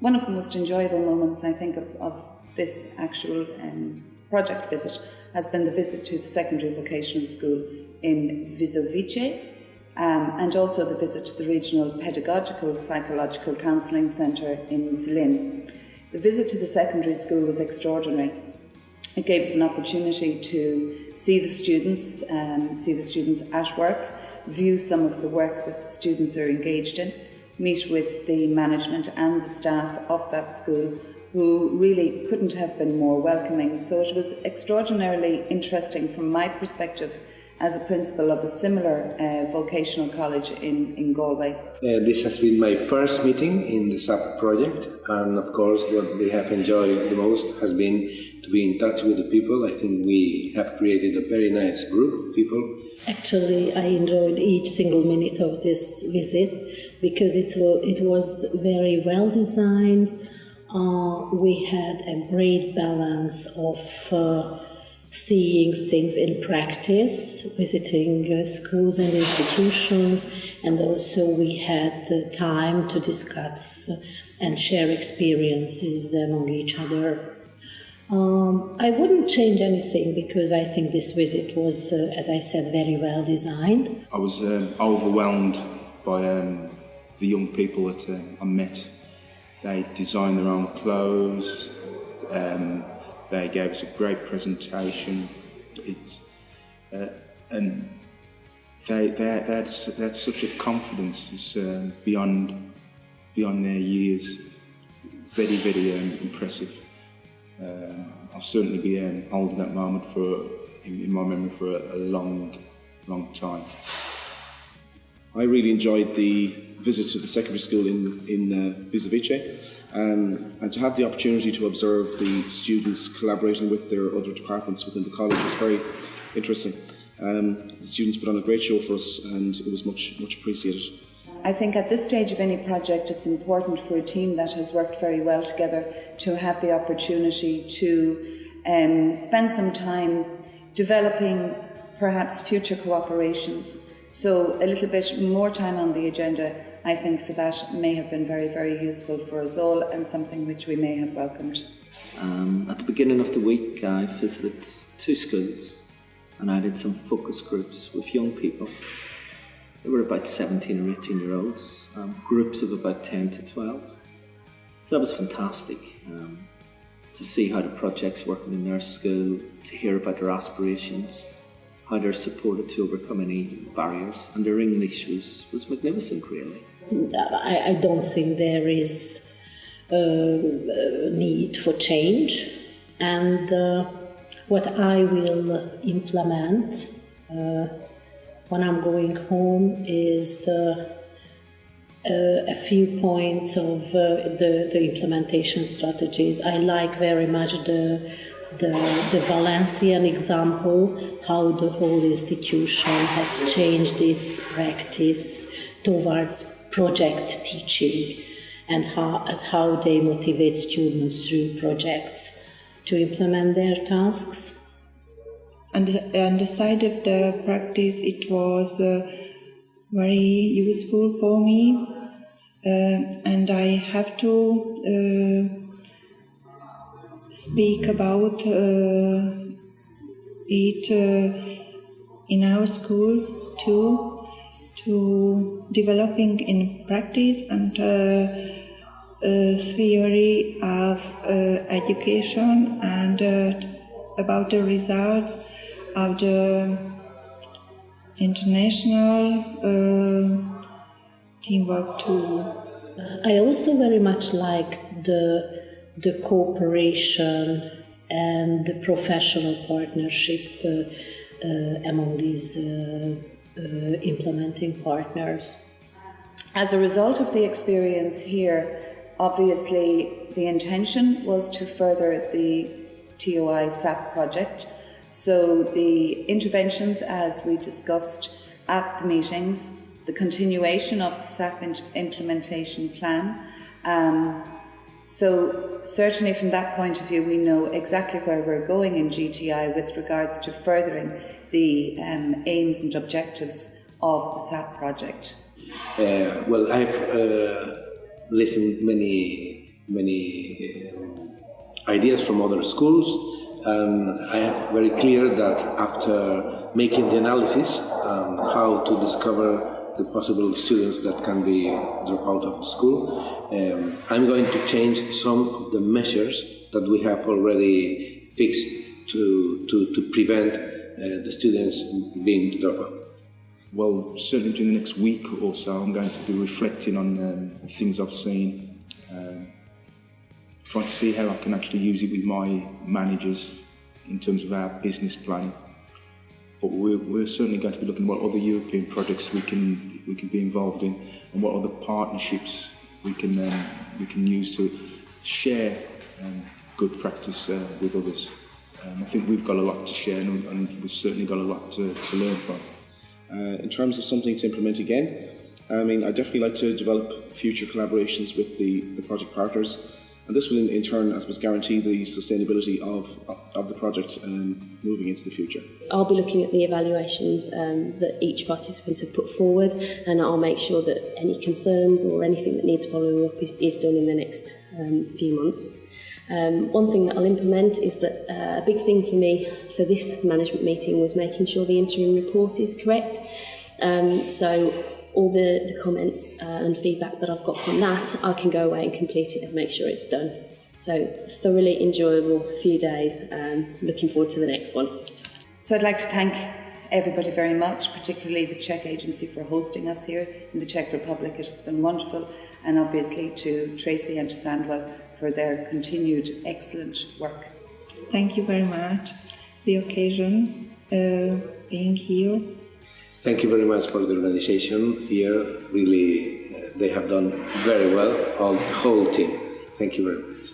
one of the most enjoyable moments, I think, of this actual project visit has been the visit to the secondary vocational school in Vizovice, and also the visit to the Regional Pedagogical Psychological Counselling Centre in Zlin. The visit to the secondary school was extraordinary. It gave us an opportunity to see the students at work, view some of the work that the students are engaged in, meet with the management and the staff of that school, who really couldn't have been more welcoming. So it was extraordinarily interesting from my perspective as a principal of a similar vocational college in Galway. This has been my first meeting in the SAP project, and of course what we have enjoyed the most has been to be in touch with the people. I think we have created a very nice group of people. Actually, I enjoyed each single minute of this visit because it was very well designed. We had a great balance of seeing things in practice, visiting schools and institutions, and also we had time to discuss and share experiences among each other. I wouldn't change anything because I think this visit was, as I said, very well designed. I was overwhelmed by the young people that I met. They designed their own clothes. They gave us a great presentation. And they had such a confidence. It's beyond their years. Very, very impressive. I'll certainly be holding that moment in my memory for a long, long time. I really enjoyed the visit to the secondary school in Vizovice, and to have the opportunity to observe the students collaborating with their other departments within the college was very interesting. The students put on a great show for us, and it was much appreciated. I think at this stage of any project, it's important for a team that has worked very well together to have the opportunity to spend some time developing perhaps future cooperations. So a little bit more time on the agenda, I think, for that may have been very, very useful for us all, and something which we may have welcomed. At the beginning of the week, I visited 2 schools, and I did some focus groups with young people. They were about 17 or 18 year olds, groups of about 10 to 12. So that was fantastic to see how the project's working in their school, to hear about their aspirations, how they're supported to overcome any barriers, and their English was magnificent, really. I don't think there is a need for change, and what I will implement when I'm going home is a few points of the implementation strategies. I like very much the Valencian example, how the whole institution has changed its practice towards project teaching, and how they motivate students through projects to implement their tasks. On the side of the practice, it was very useful for me, and I have to speak about it in our school too, to developing in practice and theory of education, and about the results of the international teamwork too. I also very much like the cooperation and the professional partnership among these implementing partners. As a result of the experience here, obviously the intention was to further the TOI SAP project. So the interventions, as we discussed at the meetings, the continuation of the SAP implementation plan. So certainly from that point of view, we know exactly where we're going in GTI with regards to furthering the aims and objectives of the SAP project. Well, I've listened many many ideas from other schools, and I have very clear that after making the analysis on how to discover the possible students that can be dropped out of the school, I'm going to change some of the measures that we have already fixed to prevent the students being dropped out. Well, certainly during the next week or so, I'm going to be reflecting on things I've seen, trying to see how I can actually use it with my managers in terms of our business plan. But we're certainly going to be looking at what other European projects we can be involved in, and what other partnerships we can use to share good practice with others. I think we've got a lot to share, and we've certainly got a lot to learn from. In terms of something to implement again, I'd definitely like to develop future collaborations with the project partners, and this will in turn, I suppose, guarantee the sustainability of the project moving into the future. I'll be looking at the evaluations that each participant have put forward, and I'll make sure that any concerns or anything that needs following up is done in the next few months. One thing that I'll implement is that a big thing for me for this management meeting was making sure the interim report is correct. So all the comments and feedback that I've got from that, I can go away and complete it and make sure it's done. So thoroughly enjoyable few days, and looking forward to the next one. So I'd like to thank everybody very much, particularly the Czech agency for hosting us here in the Czech Republic. It has been wonderful, and obviously to Tracy and to Sandwell for their continued excellent work. Thank you very much. The occasion being here. Thank you very much for the organization here. Really, they have done very well, the whole team. Thank you very much.